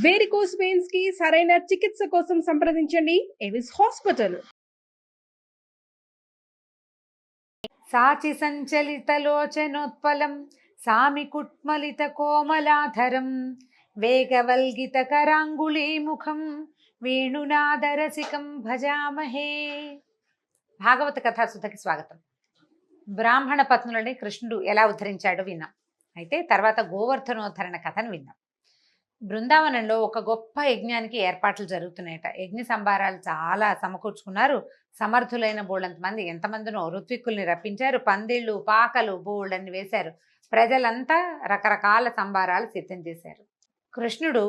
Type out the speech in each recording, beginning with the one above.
Varicose veins కి సరైన చికిత్స కోసం సంప్రదించండి ఎవిస్ హాస్పిటల్. సాచి సంచలితలోచనోత్పలం సామికుట్మలిత కోమలాధరం వేగవల్గిత కరాంగుళీముఖం వేణునాదరసికం భజామహే. భాగవత కథాసుధకి స్వాగతం. బ్రాహ్మణ పత్నులని కృష్ణుడు ఎలా ఉద్ధరించాడో విన్నాం. అయితే తర్వాత గోవర్ధనోద్ధరణ కథను విన్నాం. బృందావనంలో ఒక గొప్ప యజ్ఞానికి ఏర్పాట్లు జరుగుతున్నాయట. యజ్ఞ సంభారాలు చాలా సమకూర్చుకున్నారు. సమర్థులైన బోళ్ళంత మంది, ఎంతమందినో ఋత్విక్కుల్ని రప్పించారు. పందిళ్ళు, పాకలు బోళ్ళని వేశారు. ప్రజలంతా రకరకాల సంభారాలు సిద్ధం చేశారు. కృష్ణుడు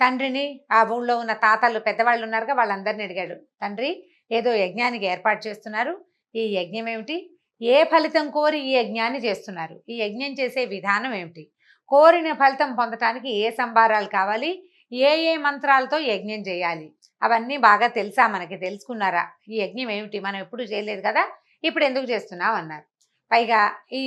తండ్రిని, ఆ ఊళ్ళో ఉన్న తాతలు పెద్దవాళ్ళు ఉన్నారుగా, వాళ్ళందరినీ అడిగాడు. తండ్రి, ఏదో యజ్ఞానికి ఏర్పాటు చేస్తున్నారు, ఈ యజ్ఞం ఏమిటి? ఏ ఫలితం కోరి ఈ యజ్ఞాన్ని చేస్తున్నారు? ఈ యజ్ఞం చేసే విధానం ఏమిటి? కోరిన ఫలితం పొందటానికి ఏ సంభారాలు కావాలి? ఏ ఏ మంత్రాలతో యజ్ఞం చేయాలి? అవన్నీ బాగా తెలుసా? మనకి తెలుసుకున్నారా? ఈ యజ్ఞం ఏమిటి? మనం ఎప్పుడు చేయలేదు కదా, ఇప్పుడు ఎందుకు చేస్తున్నాం అన్నారు. పైగా ఈ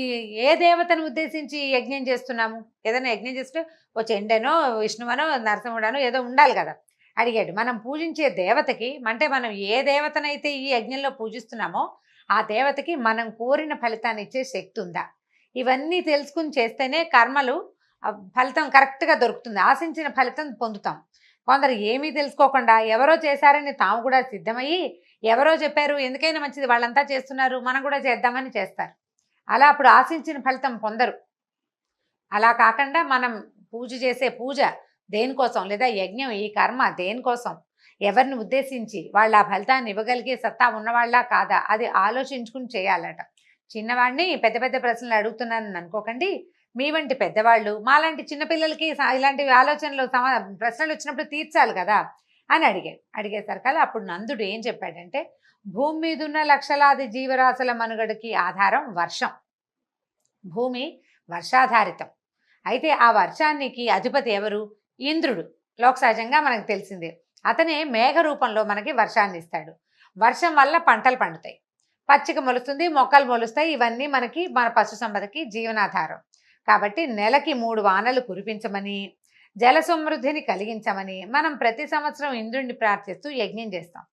ఏ దేవతను ఉద్దేశించి యజ్ఞం చేస్తున్నాము? ఏదైనా యజ్ఞం చేస్తే ఓ చెండనో, విష్ణువనో, నరసింహుడనో ఏదో ఉండాలి కదా. అడిగాడు. మనం పూజించే దేవతకి, అంటే మనం ఏ దేవతనైతే ఈ యజ్ఞంలో పూజిస్తున్నామో ఆ దేవతకి మనం కోరిన ఫలితాన్ని ఇచ్చే శక్తి ఉందా? ఇవన్నీ తెలుసుకుని చేస్తేనే కర్మలు ఫలితం కరెక్ట్గా దొరుకుతుంది, ఆశించిన ఫలితం పొందుతాం. కొందరు ఏమీ తెలుసుకోకుండా ఎవరో చేశారని తాము కూడా సిద్ధమయ్యి, ఎవరో చెప్పారు ఎందుకైనా మంచిది వాళ్ళంతా చేస్తున్నారు మనం కూడా చేద్దామని చేస్తారు. అలా అప్పుడు ఆశించిన ఫలితం పొందరు. అలా కాకుండా మనం పూజ చేసే పూజ దేనికోసం, లేదా యజ్ఞం, ఈ కర్మ దేనికోసం, ఎవరిని ఉద్దేశించి వాళ్ళ ఆ ఫలితాన్ని ఇవ్వగలిగే సత్తా ఉన్నవాళ్ళ కాదా, అది ఆలోచించుకుని చేయాలట. చిన్నవాడిని పెద్ద పెద్ద ప్రశ్నలు అడుగుతున్నానని అనుకోకండి. మీ వంటి పెద్దవాళ్ళు మాలాంటి చిన్నపిల్లలకి ఇలాంటి ఆలోచనలు ప్రశ్నలు వచ్చినప్పుడు తీర్చాలి కదా అని అడిగేసరికల్లా అప్పుడు నందుడు ఏం చెప్పాడంటే, భూమి మీద ఉన్న లక్షలాది జీవరాశుల మనుగడకి ఆధారం వర్షం. భూమి వర్షాధారితం. అయితే ఆ వర్షానికి అధిపతి ఎవరు? ఇంద్రుడు. లోక సహజంగా మనకు తెలిసిందే. అతనే మేఘ రూపంలో మనకి వర్షాన్ని ఇస్తాడు. వర్షం వల్ల పంటలు పండుతాయి, పచ్చిక మొలుస్తుంది, మొక్కలు మొలుస్తాయి. ఇవన్నీ మనకి, మన పశు సంపదకి జీవనాధారం. కాబట్టి నెలకి 3 వానలు కురిపించమని, జల సమృద్ధిని కలిగించమని మనం ప్రతి సంవత్సరం ఇంద్రుడిని ప్రార్థిస్తూ యజ్ఞం చేస్తాం.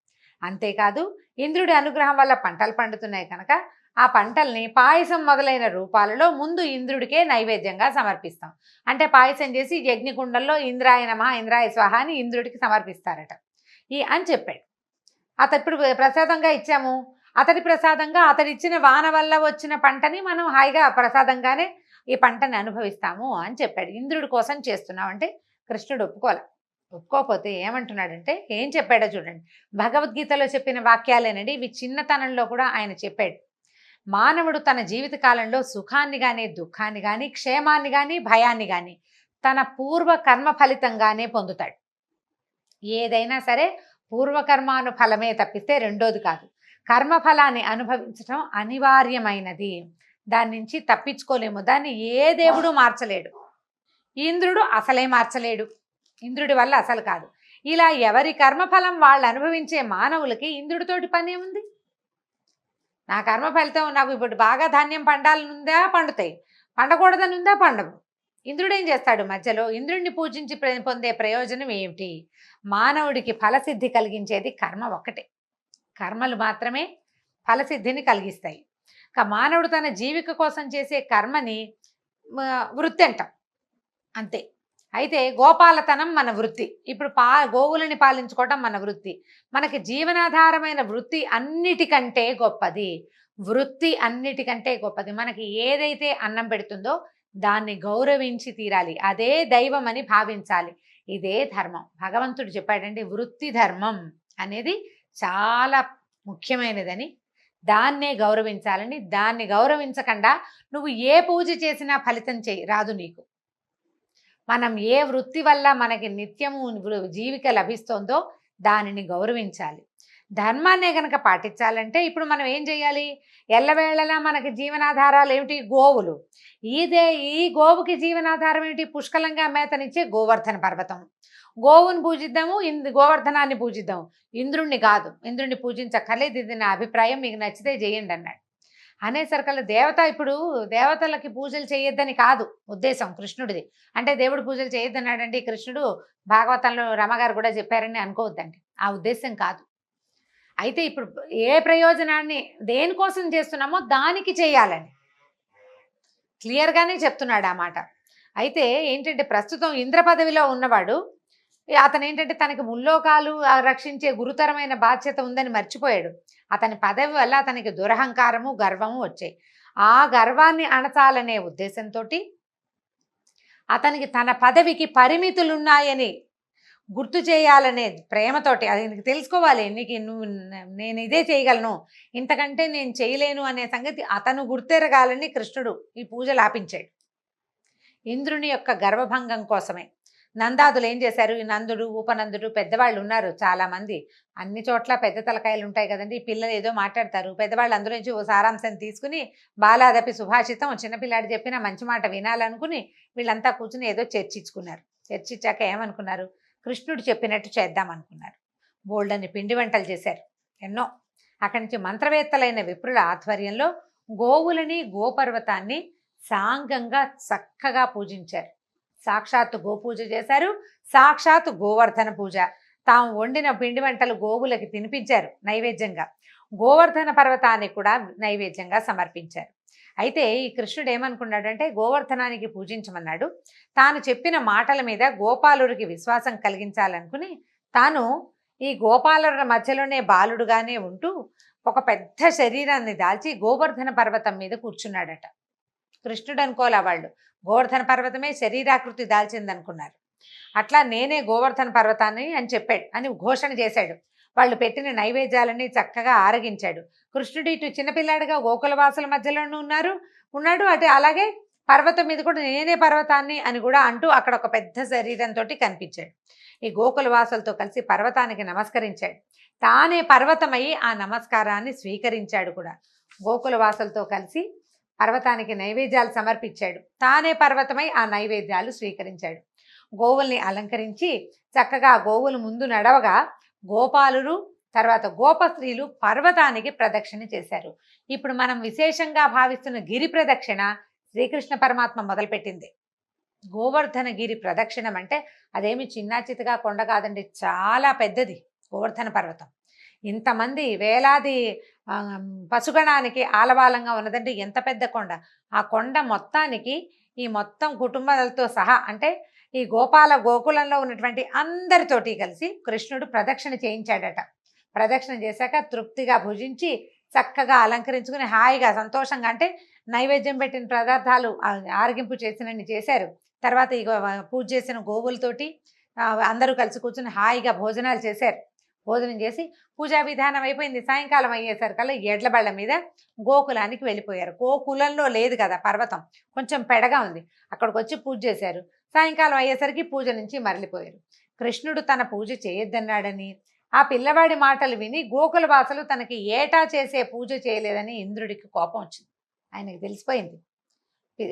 అంతేకాదు, ఇంద్రుడి అనుగ్రహం వల్ల పంటలు పండుతున్నాయి కనుక ఆ పంటల్ని పాయసం మొదలైన రూపాలలో ముందు ఇంద్రుడికే నైవేద్యంగా సమర్పిస్తాం. అంటే పాయసం చేసి యజ్ఞకుండంలో ఇంద్రాయ నమః, ఇంద్రాయ స్వాహ అని ఇంద్రుడికి సమర్పిస్తారట. అని చెప్పాడు. ఇప్పుడు ప్రసాదంగా ఇచ్చాము. అతడి ప్రసాదంగా, అతడిచ్చిన వాన వల్ల వచ్చిన పంటని మనం హాయిగా ప్రసాదంగానే ఈ పంటని అనుభవిస్తాము అని చెప్పాడు. ఇంద్రుడి కోసం చేస్తున్నాం అంటే కృష్ణుడు ఒప్పుకోకపోతే ఏమంటున్నాడంటే, ఏం చెప్పాడో చూడండి. భగవద్గీతలో చెప్పిన వాక్యాలేనండి ఇవి. చిన్నతనంలో కూడా ఆయన చెప్పాడు. మానవుడు తన జీవిత కాలంలో సుఖాన్ని కానీ, దుఃఖాన్ని కానీ, క్షేమాన్ని కానీ, భయాన్ని కానీ తన పూర్వ కర్మ ఫలితంగానే పొందుతాడు. ఏదైనా సరే పూర్వకర్మాను ఫలమే తప్పిస్తే రెండోది కాదు. కర్మఫలాన్ని అనుభవించడం అనివార్యమైనది. దాని నుంచి తప్పించుకోలేము. దాన్ని ఏ దేవుడు మార్చలేడు. ఇంద్రుడు అసలే మార్చలేడు. ఇంద్రుడి వల్ల అసలు కాదు. ఇలా ఎవరి కర్మఫలం వాళ్ళు అనుభవించే మానవులకి ఇంద్రుడితోటి పని ఏముంది? నా కర్మ ఫలితం, నాకు ఇప్పుడు బాగా ధాన్యం పండాలనుందా, పండుతాయి. పండకూడదనుందా, పండవు. ఇంద్రుడు ఏం చేస్తాడు మధ్యలో? ఇంద్రుడిని పూజించి పొందే ప్రయోజనం ఏమిటి? మానవుడికి ఫలసిద్ధి కలిగించేది కర్మ ఒక్కటే. కర్మలు మాత్రమే ఫలసిద్ధిని కలిగిస్తాయి. మానవుడు తన జీవిక కోసం చేసే కర్మని వృత్తి అంటాం, అంతే. అయితే గోపాలతనం మన వృత్తి. ఇప్పుడు గోవులని పాలించుకోవటం మన వృత్తి. మనకి జీవనాధారమైన వృత్తి అన్నిటికంటే గొప్పది. వృత్తి అన్నిటికంటే గొప్పది. మనకి ఏదైతే అన్నం పెడుతుందో దాన్ని గౌరవించి తీరాలి. అదే దైవం అని భావించాలి. ఇదే ధర్మం. భగవంతుడు చెప్పాడండి, వృత్తి ధర్మం అనేది చాలా ముఖ్యమైనదని, దాన్నే గౌరవించాలని. దాన్ని గౌరవించకుండా నువ్వు ఏ పూజ చేసినా ఫలితం రాదు నీకు. మనం ఏ వృత్తి వల్ల మనకి నిత్యము జీవిక లభిస్తోందో దానిని గౌరవించాలి. ధర్మాన్నే కనుక పాటించాలంటే ఇప్పుడు మనం ఏం చేయాలి? ఎల్లవేళలా మనకి జీవనాధారాలు ఏమిటి? గోవులు. ఈ గోవుకి జీవనాధారం ఏమిటి? పుష్కలంగా మేతనిచ్చే గోవర్ధన పర్వతం. గోవుని పూజిద్దాము, గోవర్ధనాన్ని పూజిద్దాము, ఇంద్రుణ్ణి కాదు. ఇంద్రుణ్ణి పూజించక్కర్లేదు, ఇది నా అభిప్రాయం, మీకు నచ్చితే చేయండి అన్నాడు. అనేసరికల్లా దేవత ఇప్పుడు దేవతలకి పూజలు చేయొద్దని కాదు ఉద్దేశం కృష్ణుడిది. అంటే దేవుడు పూజలు చేయొద్దన్నాడండి కృష్ణుడు, భాగవతంలో రమగారు కూడా చెప్పారని అనుకోవద్దండి. ఆ ఉద్దేశం కాదు. అయితే ఇప్పుడు ఏ ప్రయోజనాన్ని దేనికోసం చేస్తున్నామో దానికి చేయాలని క్లియర్‌గానే చెప్తున్నాడు ఆ మాట. అయితే ఏంటంటే ప్రస్తుతం ఇంద్ర పదవిలో ఉన్నవాడు అతనేంటంటే తనకి ముల్లోకాలు రక్షించే గురుతరమైన బాధ్యత ఉందని మర్చిపోయాడు. అతని పదవి వల్ల అతనికి దురహంకారము, గర్వము వచ్చాయి. ఆ గర్వాన్ని అణచాలనే ఉద్దేశంతోటి అతనికి తన పదవికి పరిమితులున్నాయని గుర్తు చేయాలనే ప్రేమతోటి అది నీకు తెలుసుకోవాలి. నేను ఇదే చేయగలను, ఇంతకంటే నేను చేయలేను అనే సంగతి అతను గుర్తెరగాలని కృష్ణుడు ఈ పూజలు ఆపించాడు. ఇంద్రుని యొక్క గర్వభంగం కోసమే. నందాదులు ఏం చేశారు, ఈ నందుడు, ఉపనందుడు పెద్దవాళ్ళు ఉన్నారు చాలామంది. అన్ని చోట్ల పెద్ద తలకాయలు ఉంటాయి కదండి. ఈ పిల్లలు ఏదో మాట్లాడతారు, పెద్దవాళ్ళు అందులో నుంచి ఓ సారాంశం తీసుకుని బాలాదపి సుభాషితం, చిన్నపిల్లాడు చెప్పిన మంచి మాట వినాలనుకుని వీళ్ళంతా కూర్చుని ఏదో చర్చించుకున్నారు. చర్చించాక ఏమనుకున్నారు, కృష్ణుడు చెప్పినట్టు చేద్దాం అనుకున్నారు. బోల్డని పిండి వంటలు చేశారు ఎన్నో. అక్కడి నుంచి మంత్రవేత్తలైన విప్రుల ఆధ్వర్యంలో గోవులని, గోపర్వతాన్ని సాంగంగా చక్కగా పూజించారు. సాక్షాత్తు గోపూజ చేశారు, సాక్షాత్తు గోవర్ధన పూజ. తాము వండిన పిండి వంటలు గోవులకి తినిపించారు నైవేద్యంగా. గోవర్ధన పర్వతాన్ని కూడా నైవేద్యంగా సమర్పించారు. అయితే ఈ కృష్ణుడు ఏమనుకున్నాడంటే గోవర్ధనానికి పూజించమన్నాడు. తాను చెప్పిన మాటల మీద గోపాలుడికి విశ్వాసం కలిగించాలనుకుని తాను ఈ గోపాలుల మధ్యలోనే బాలుడుగానే ఉంటూ ఒక పెద్ద శరీరాన్ని దాల్చి గోవర్ధన పర్వతం మీద కూర్చున్నాడట. కృష్ణుడు అనుకోలే వాళ్ళు, గోవర్ధన పర్వతమే శరీరాకృతి దాల్చిందనుకున్నారు. అట్లా నేనే గోవర్ధన పర్వతాన్ని అని చెప్పాడు అని ఘోషణ చేశాడు. వాళ్ళు పెట్టిన నైవేద్యాలన్నీ చక్కగా ఆరగించాడు. కృష్ణుడు ఇటు చిన్నపిల్లాడిగా గోకులవాసుల మధ్యలోనూ ఉన్నాడు, అటు అలాగే పర్వతం మీద కూడా నేనే పర్వతాన్ని అని కూడా అంటూ అక్కడ ఒక పెద్ద శరీరంతో కనిపించాడు. ఈ గోకులవాసులతో కలిసి పర్వతానికి నమస్కరించాడు. తానే పర్వతమై ఆ నమస్కారాన్ని స్వీకరించాడు కూడా. గోకులవాసులతో కలిసి పర్వతానికి నైవేద్యాలు సమర్పించాడు. తానే పర్వతమై ఆ నైవేద్యాలు స్వీకరించాడు. గోవుల్ని అలంకరించి చక్కగా గోవులు ముందు నడవగా గోపాలురు తర్వాత గోపస్త్రీలు పర్వతానికి ప్రదక్షిణ చేశారు. ఇప్పుడు మనం విశేషంగా భావిస్తున్న గిరి ప్రదక్షిణ శ్రీకృష్ణ పరమాత్మ మొదలుపెట్టింది. గోవర్ధన గిరి ప్రదక్షిణం అంటే అదేమి చిన్నా చితగా కొండ కాదండి, చాలా పెద్దది గోవర్ధన పర్వతం. ఇంతమంది వేలాది పశుగణానికి ఆలవాలంగా ఉన్నదంటే ఎంత పెద్ద కొండ. ఆ కొండ మొత్తానికి ఈ మొత్తం కుటుంబాలతో సహా అంటే ఈ గోకులంలో ఉన్నటువంటి అందరితోటి కలిసి కృష్ణుడు ప్రదక్షిణ చేయించాడట. ప్రదక్షిణ చేశాక తృప్తిగా భుజించి చక్కగా అలంకరించుకుని హాయిగా సంతోషంగా అంటే నైవేద్యం పెట్టిన పదార్థాలు ఆరగింపు చేసినన్ని చేశారు. తర్వాత ఇక పూజ చేసిన గోవులతోటి అందరూ కలిసి కూర్చుని హాయిగా భోజనాలు చేశారు. భోజనం చేసి పూజా విధానం అయిపోయింది. సాయంకాలం అయ్యేసరికల్లా ఎడ్ల బళ్ళ మీద గోకులానికి వెళ్ళిపోయారు. గోకులంలో లేదు కదా పర్వతం, కొంచెం పెడగా ఉంది, అక్కడికి వచ్చి పూజ చేశారు. సాయంకాలం అయ్యేసరికి పూజ నుంచి మరలిపోయారు. కృష్ణుడు తన పూజ చేయొద్దన్నాడని ఆ పిల్లవాడి మాటలు విని గోకుల వాసులు తనకి ఏటా చేసే పూజ చేయలేదని ఇంద్రుడికి కోపం వచ్చింది. ఆయనకి తెలిసిపోయింది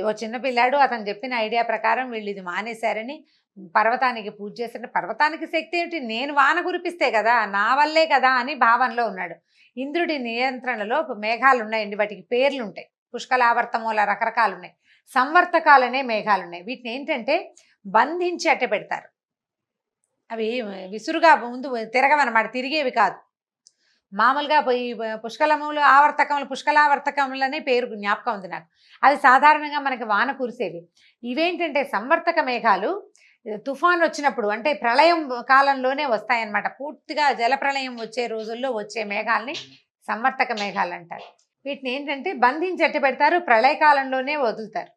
ఓ చిన్న పిల్లాడు అతను చెప్పిన ఐడియా ప్రకారం వీళ్ళు ఇది మానేశారని పర్వతానికి పూజ చేస్తుంటే పర్వతానికి శక్తి ఏమిటి, నేను వాన కురిపిస్తే కదా, నా వల్లే కదా అని భావనలో ఉన్నాడు. ఇంద్రుడి నియంత్రణలో మేఘాలు ఉన్నాయండి, వాటికి పేర్లు ఉంటాయి. పుష్కలావర్తమూల రకరకాలు ఉన్నాయి. సంవర్తకాలనే మేఘాలు ఉన్నాయి. వీటిని ఏంటంటే బంధించి అట్టే పెడతారు. అవి విసురుగా ముందు తిరగవన్నమాట, తిరిగేవి కాదు. మామూలుగా ఈ పుష్కలావర్తకములనే పేరు జ్ఞాపకం ఉంది నాకు. అది సాధారణంగా మనకి వాన కురిసేవి. ఇవేంటంటే సంవర్తక మేఘాలు తుఫాన్ వచ్చినప్పుడు అంటే ప్రళయం కాలంలోనే వస్తాయన్నమాట. పూర్తిగా జలప్రళయం వచ్చే రోజుల్లో వచ్చే మేఘాలని సంవర్తక మేఘాలు అంటారు. వీటిని ఏంటంటే బంధించి అట్టి పెడతారు, ప్రళయకాలంలోనే వదులుతారు.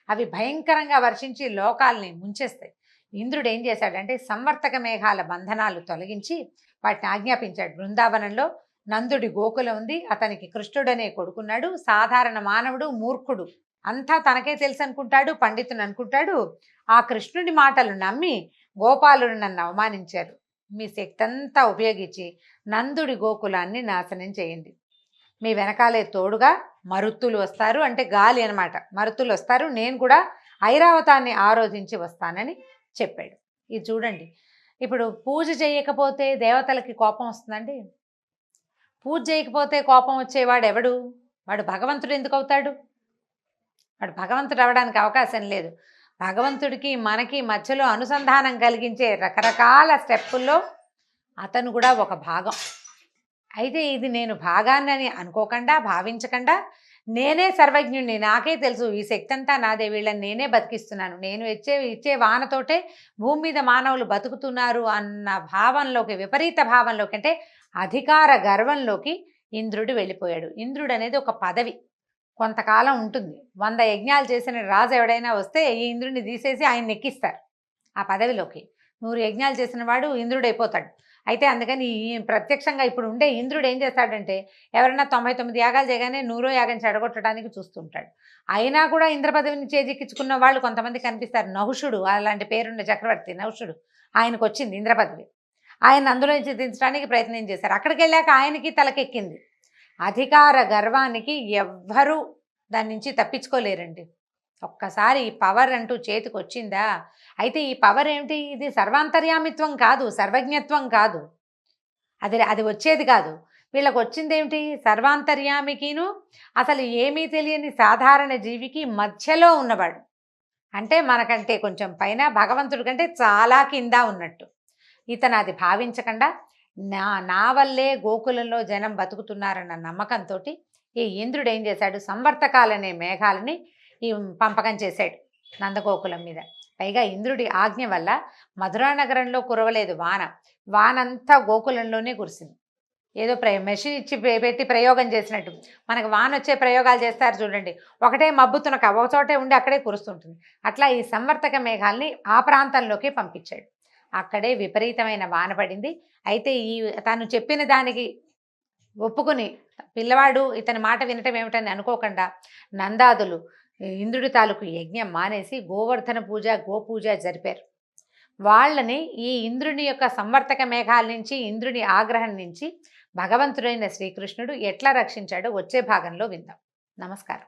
అవి భయంకరంగా వర్షించి లోకాలని ముంచేస్తాయి. ఇంద్రుడు ఏం చేశాడంటే సంవర్తక మేఘాల బంధనాలు తొలగించి వాటిని ఆజ్ఞాపించాడు. బృందావనంలో నందుడి గోకులం ఉంది, అతనికి కృష్ణుడనే కొడుకున్నాడు. సాధారణ మానవుడు, మూర్ఖుడు, అంతా తనకే తెలుసు అనుకుంటాడు, పండితుని అనుకుంటాడు. ఆ కృష్ణుడి మాటలు నమ్మి గోపాలుడు నన్ను అవమానించారు. మీ శక్తి అంతా ఉపయోగించి నందుడి గోకులాన్ని నాశనం చేయండి. మీ వెనకాలే తోడుగా మరుత్తులు వస్తారు, అంటే గాలి అనమాట, మరుత్తులు వస్తారు. నేను కూడా ఐరావతాన్ని ఆరోధించి వస్తానని చెప్పాడు. ఇది చూడండి, ఇప్పుడు పూజ చేయకపోతే దేవతలకి కోపం వస్తుందండి. పూజ చేయకపోతే కోపం వచ్చేవాడు ఎవడు? వాడు భగవంతుడు ఎందుకు అవుతాడు? వాడు భగవంతుడు అవడానికి అవకాశం లేదు. భగవంతుడికి మనకి మధ్యలో అనుసంధానం కలిగించే రకరకాల స్టెప్పుల్లో అతను కూడా ఒక భాగం. అయితే ఇది నేను భాగాన్ని అనుకోకుండా, భావించకుండా నేనే సర్వజ్ఞుడిని, నాకే తెలుసు, ఈ శక్తి అంతా నాదే, వీళ్ళని నేనే బతికిస్తున్నాను, నేను ఇచ్చే వానతోటే భూమి మీద మానవులు బతుకుతున్నారు అన్న భావంలోకి, విపరీత భావంలోకి, అంటే అధికార గర్వంలోకి ఇంద్రుడు వెళ్ళిపోయాడు. ఇంద్రుడు అనేది ఒక పదవి, కొంతకాలం ఉంటుంది. 100 యజ్ఞాలు చేసిన రాజు ఎవడైనా వస్తే ఈ ఇంద్రుడిని తీసేసి ఆయన ఎక్కిస్తారు ఆ పదవిలోకి. 100 యజ్ఞాలు చేసిన వాడు ఇంద్రుడు అయిపోతాడు. అయితే అందుకని ఈ ప్రత్యక్షంగా ఇప్పుడు ఉండే ఇంద్రుడు ఏం చేస్తాడంటే, ఎవరైనా 99 యాగాలు చేయగానే 100వ యాగం చెడగొట్టడానికి చూస్తుంటాడు. అయినా కూడా ఇంద్ర పదవిని చేజిక్కించుకున్న వాళ్ళు కొంతమంది కనిపిస్తారు. నహుషుడు, అలాంటి పేరున్న చక్రవర్తి నహుషుడు, ఆయనకు వచ్చింది ఇంద్ర పదవి. ఆయన అందులో నుంచి దించడానికి ప్రయత్నం చేశారు. అక్కడికి వెళ్ళాక ఆయనకి తలకెక్కింది. అధికార గర్వానికి ఎవ్వరూ దాని నుంచి తప్పించుకోలేరండి. ఒక్కసారి ఈ పవర్ అంటూ చేతికి వచ్చిందా, అయితే ఈ పవర్ ఏమిటి? ఇది సర్వాంతర్యామిత్వం కాదు, సర్వజ్ఞత్వం కాదు, అది వచ్చేది కాదు. వీళ్ళకి వచ్చింది ఏమిటి? సర్వాంతర్యామికిను అసలు ఏమీ తెలియని సాధారణ జీవికి మధ్యలో ఉన్నవాడు. అంటే మనకంటే కొంచెం పైన, భగవంతుడి కంటే చాలా కింద ఉన్నట్టు. ఇతను అది భావించకుండా నా వల్లే గోకులంలో జనం బతుకుతున్నారన్న నమ్మకంతో ఈ ఇంద్రుడు ఏం చేశాడు? సంవర్తకాలనే మేఘాలని ఈ పంపకం చేశాడు నందగోకులం మీద. పైగా ఇంద్రుడి ఆజ్ఞ వల్ల మధురా నగరంలో కురవలేదు వానంతా గోకులంలోనే కురిసింది. ఏదో మెషిన్ ఇచ్చి పెట్టి ప్రయోగం చేసినట్టు మనకు వాన వచ్చే ప్రయోగాలు చేస్తారు చూడండి, ఒకటే మబ్బుతునక ఒక చోటే ఉండి అక్కడే కురుస్తుంటుంది. అట్లా ఈ సంవర్తక మేఘాలని ఆ ప్రాంతంలోకి పంపించాడు. అక్కడే విపరీతమైన వాన పడింది. అయితే తను చెప్పిన దానికి ఒప్పుకుని పిల్లవాడు ఇతని మాట వినటం ఏమిటని అనుకోకుండా నందాదులు ఇంద్రుడి తాలూకు యజ్ఞం మానేసి గోవర్ధన పూజ, గోపూజ జరిపారు. వాళ్ళని ఈ ఇంద్రుని యొక్క సంవర్తక మేఘాల నుంచి, ఇంద్రుని ఆగ్రహం నుంచి భగవంతుడైన శ్రీకృష్ణుడు ఎట్లా రక్షించాడో వచ్చే భాగంలో విందాం. నమస్కారం.